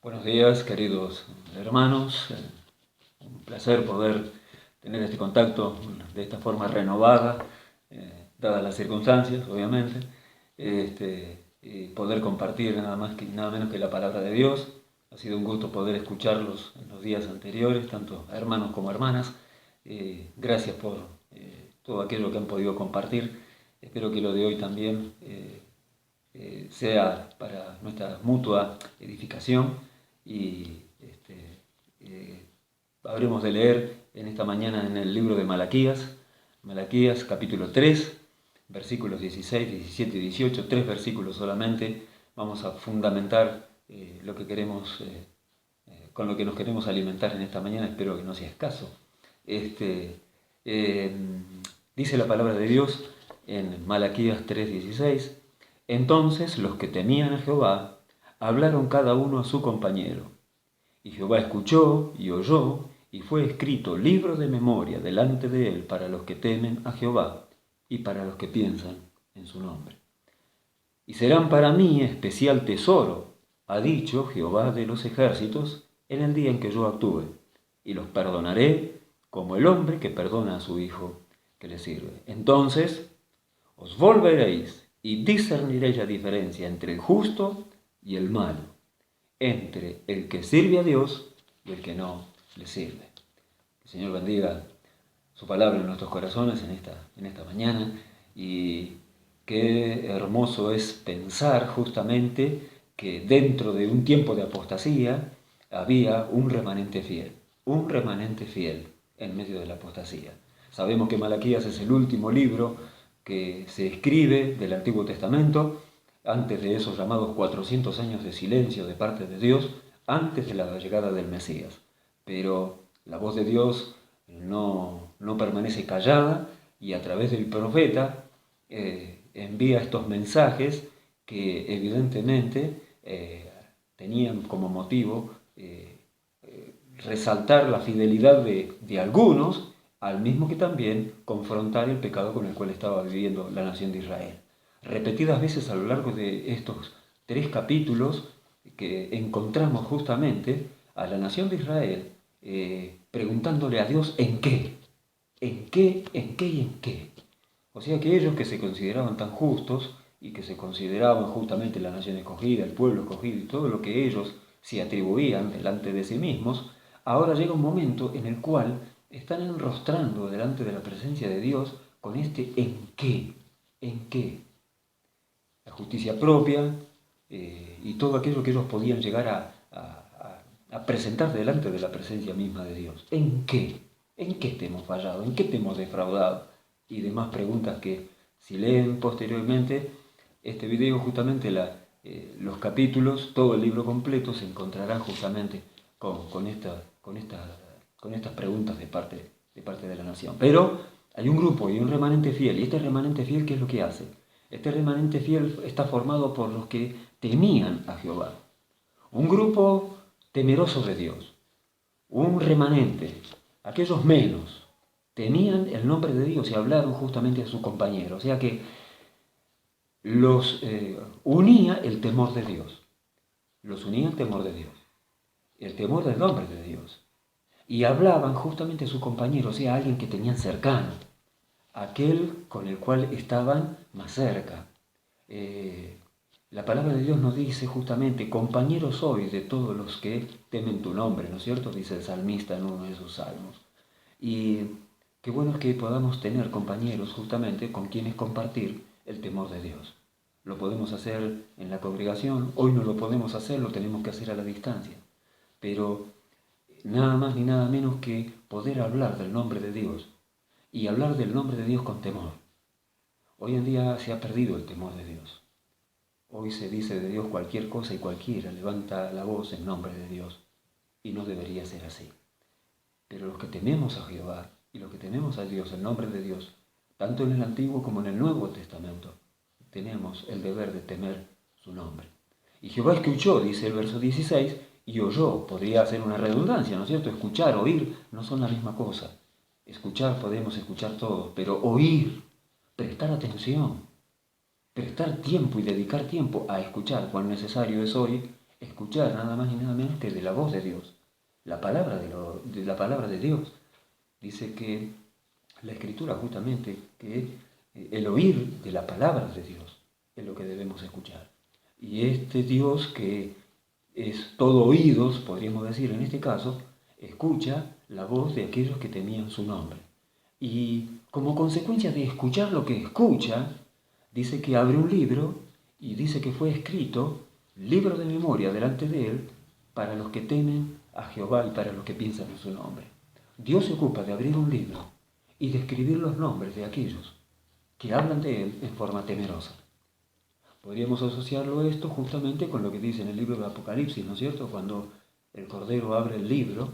Buenos días, queridos hermanos. Un placer poder tener este contacto de esta forma renovada, dadas las circunstancias, obviamente, y poder compartir nada más que nada menos que la palabra de Dios. Ha sido un gusto poder escucharlos en los días anteriores, tanto hermanos como hermanas. Gracias por todo aquello que han podido compartir. Espero que lo de hoy también sea para nuestra mutua edificación y habremos de leer en esta mañana en el libro de Malaquías capítulo 3, versículos 16, 17 y 18, 3 versículos solamente. Vamos a fundamentar lo que queremos, con lo que nos queremos alimentar en esta mañana, espero que no sea escaso. Dice la palabra de Dios en Malaquías 3:16: Entonces los que temían a Jehová hablaron cada uno a su compañero, y Jehová escuchó y oyó, y fue escrito libro de memoria delante de él para los que temen a Jehová y para los que piensan en su nombre. Y serán para mí especial tesoro, ha dicho Jehová de los ejércitos, en el día en que yo actúe, y los perdonaré como el hombre que perdona a su hijo que le sirve. Entonces os volveréis y discerniréis la diferencia entre el justo y el malo, entre el que sirve a Dios y el que no le sirve. Que el Señor bendiga su palabra en nuestros corazones en esta mañana, y qué hermoso es pensar justamente que dentro de un tiempo de apostasía había un remanente fiel en medio de la apostasía. Sabemos que Malaquías es el último libro que se escribe del Antiguo Testamento, antes de esos llamados 400 años de silencio de parte de Dios, antes de la llegada del Mesías. Pero la voz de Dios no permanece callada, y a través del profeta envía estos mensajes que evidentemente tenían como motivo resaltar la fidelidad de algunos, al mismo que también confrontar el pecado con el cual estaba viviendo la nación de Israel. Repetidas veces a lo largo de estos 3 capítulos que encontramos justamente a la nación de Israel preguntándole a Dios ¿en qué? ¿En qué? ¿En qué y en qué? O sea que ellos, que se consideraban tan justos y que se consideraban justamente la nación escogida, el pueblo escogido y todo lo que ellos se atribuían delante de sí mismos, ahora llega un momento en el cual están enrostrando delante de la presencia de Dios con este ¿en qué? ¿En qué? La justicia propia y todo aquello que ellos podían llegar a presentar delante de la presencia misma de Dios. ¿En qué? ¿En qué te hemos fallado? ¿En qué te hemos defraudado? Y demás preguntas que, si leen posteriormente este video, justamente los capítulos, todo el libro completo, se encontrarán justamente con estas preguntas de parte de la nación. Pero hay un grupo y un remanente fiel, y este remanente fiel, ¿qué es lo que hace? Este remanente fiel está formado por los que temían a Jehová. Un grupo temeroso de Dios, un remanente, aquellos menos, temían el nombre de Dios y hablaron justamente a su compañero. O sea que los unía el temor de Dios. Los unía el temor de Dios, el temor del nombre de Dios. Y hablaban justamente a su compañero, o sea, a alguien que tenían cercano, aquel con el cual estaban más cerca. La palabra de Dios nos dice justamente, compañeros sois de todos los que temen tu nombre, ¿no es cierto? Dice el salmista en uno de sus salmos. Y qué bueno es que podamos tener compañeros justamente con quienes compartir el temor de Dios. Lo podemos hacer en la congregación, hoy no lo podemos hacer, lo tenemos que hacer a la distancia. Pero nada más ni nada menos que poder hablar del nombre de Dios, y hablar del nombre de Dios con temor. Hoy en día se ha perdido el temor de Dios. Hoy se dice de Dios cualquier cosa y cualquiera levanta la voz en nombre de Dios, y no debería ser así. Pero los que tememos a Jehová y los que tememos a Dios, en nombre de Dios, tanto en el Antiguo como en el Nuevo Testamento, tenemos el deber de temer su nombre. Y Jehová escuchó, dice el verso 16, y oyó. Podría ser una redundancia, ¿no es cierto? Escuchar, oír, no son la misma cosa. Escuchar podemos escuchar todo, pero oír, prestar atención, prestar tiempo y dedicar tiempo a escuchar, cuán necesario es hoy escuchar nada más y nada menos que de la voz de Dios, la palabra de la palabra de Dios. Dice que la Escritura justamente que el oír de la palabra de Dios es lo que debemos escuchar. Y este Dios que es todo oídos, podríamos decir en este caso, escucha la voz de aquellos que temían su nombre. Y como consecuencia de escuchar lo que escucha, dice que abre un libro y dice que fue escrito, libro de memoria delante de él, para los que temen a Jehová y para los que piensan en su nombre. Dios se ocupa de abrir un libro y de escribir los nombres de aquellos que hablan de él en forma temerosa. Podríamos asociarlo esto justamente con lo que dice en el libro de Apocalipsis, ¿no es cierto? Cuando el Cordero abre el libro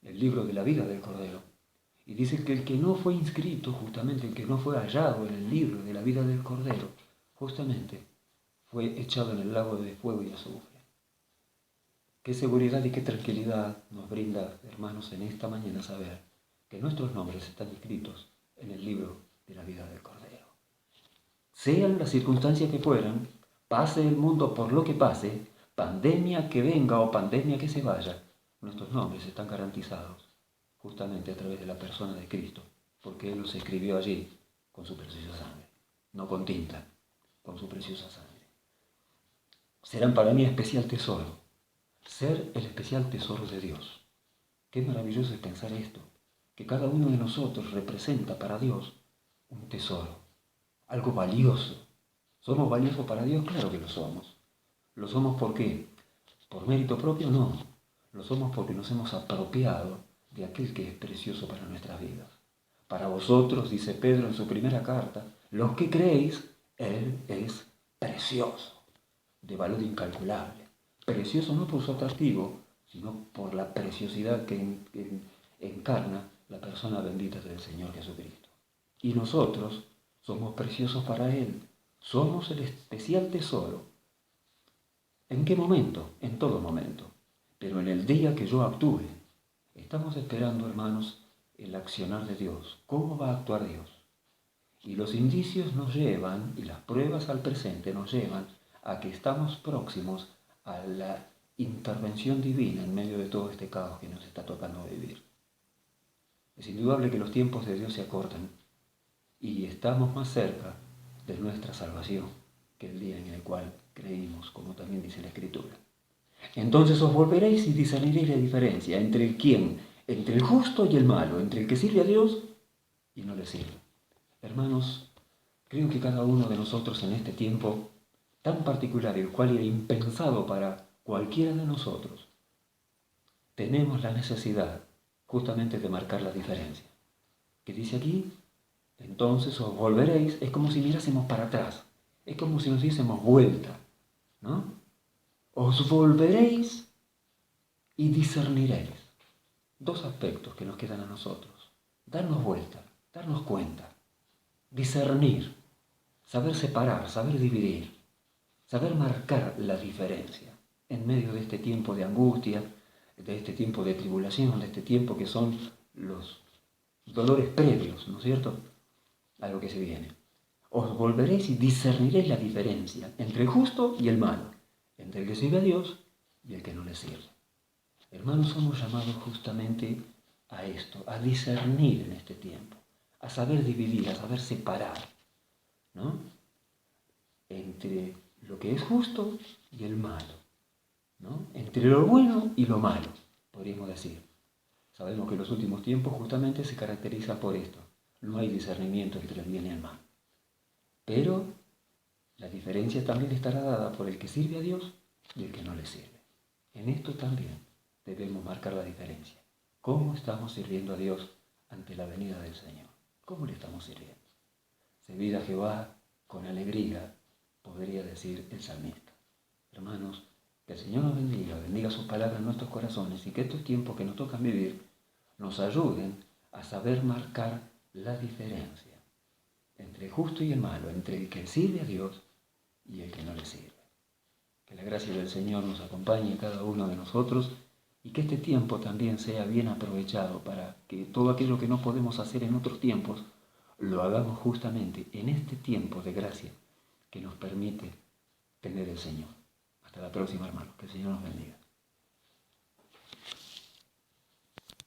de la vida del Cordero. Y dice que el que no fue inscrito, justamente el que no fue hallado en el libro de la vida del Cordero, justamente fue echado en el lago de fuego y azufre. Qué seguridad y qué tranquilidad nos brinda, hermanos, en esta mañana saber que nuestros nombres están inscritos en el libro de la vida del Cordero. Sean las circunstancias que fueran, pase el mundo por lo que pase, pandemia que venga o pandemia que se vaya, nuestros nombres están garantizados justamente a través de la persona de Cristo, porque Él los escribió allí con su preciosa sangre, no con tinta, con su preciosa sangre. Serán para mí especial tesoro, ser el especial tesoro de Dios. Qué maravilloso es pensar esto, que cada uno de nosotros representa para Dios un tesoro, algo valioso. ¿Somos valiosos para Dios? Claro que lo somos. ¿Lo somos por qué? ¿Por mérito propio? No. Lo somos porque nos hemos apropiado de aquel que es precioso para nuestras vidas. Para vosotros, dice Pedro en su primera carta, los que creéis, Él es precioso, de valor incalculable. Precioso no por su atractivo, sino por la preciosidad que encarna la persona bendita del Señor Jesucristo. Y nosotros somos preciosos para Él, somos el especial tesoro. ¿En qué momento? En todo momento. Pero en el día que yo actúe, estamos esperando, hermanos, el accionar de Dios. ¿Cómo va a actuar Dios? Y los indicios nos llevan, y las pruebas al presente nos llevan a que estamos próximos a la intervención divina en medio de todo este caos que nos está tocando vivir. Es indudable que los tiempos de Dios se acortan y estamos más cerca de nuestra salvación que el día en el cual creímos, como también dice la Escritura. Entonces os volveréis y discerniréis la diferencia entre el quién, entre el justo y el malo, entre el que sirve a Dios y no le sirve. Hermanos, creo que cada uno de nosotros en este tiempo tan particular, el cual era impensado para cualquiera de nosotros, tenemos la necesidad justamente de marcar la diferencia. ¿Qué dice aquí? Entonces os volveréis, es como si mirásemos para atrás, es como si nos diésemos vuelta, ¿no? Os volveréis y discerniréis. Dos aspectos que nos quedan a nosotros. Darnos vuelta, darnos cuenta, discernir, saber separar, saber dividir, saber marcar la diferencia en medio de este tiempo de angustia, de este tiempo de tribulación, de este tiempo que son los dolores previos, ¿no es cierto?, a lo que se viene. Os volveréis y discerniréis la diferencia entre el justo y el malo, entre el que sirve a Dios y el que no le sirve. Hermanos, somos llamados justamente a esto, a discernir en este tiempo, a saber dividir, a saber separar, ¿no?, entre lo que es justo y el malo, ¿no?, entre lo bueno y lo malo, podríamos decir. Sabemos que los últimos tiempos justamente se caracterizan por esto. No hay discernimiento entre el bien y el mal. Pero la diferencia también estará dada por el que sirve a Dios y el que no le sirve. En esto también debemos marcar la diferencia. ¿Cómo estamos sirviendo a Dios ante la venida del Señor? ¿Cómo le estamos sirviendo? Servir a Jehová con alegría, podría decir el salmista. Hermanos, que el Señor nos bendiga sus palabras en nuestros corazones y que estos tiempos que nos tocan vivir nos ayuden a saber marcar la diferencia entre el justo y el malo, entre el que sirve a Dios y el que no le sirve. Que la gracia del Señor nos acompañe a cada uno de nosotros y que este tiempo también sea bien aprovechado para que todo aquello que no podemos hacer en otros tiempos lo hagamos justamente en este tiempo de gracia que nos permite tener el Señor. Hasta la próxima, hermanos. Que el Señor nos bendiga.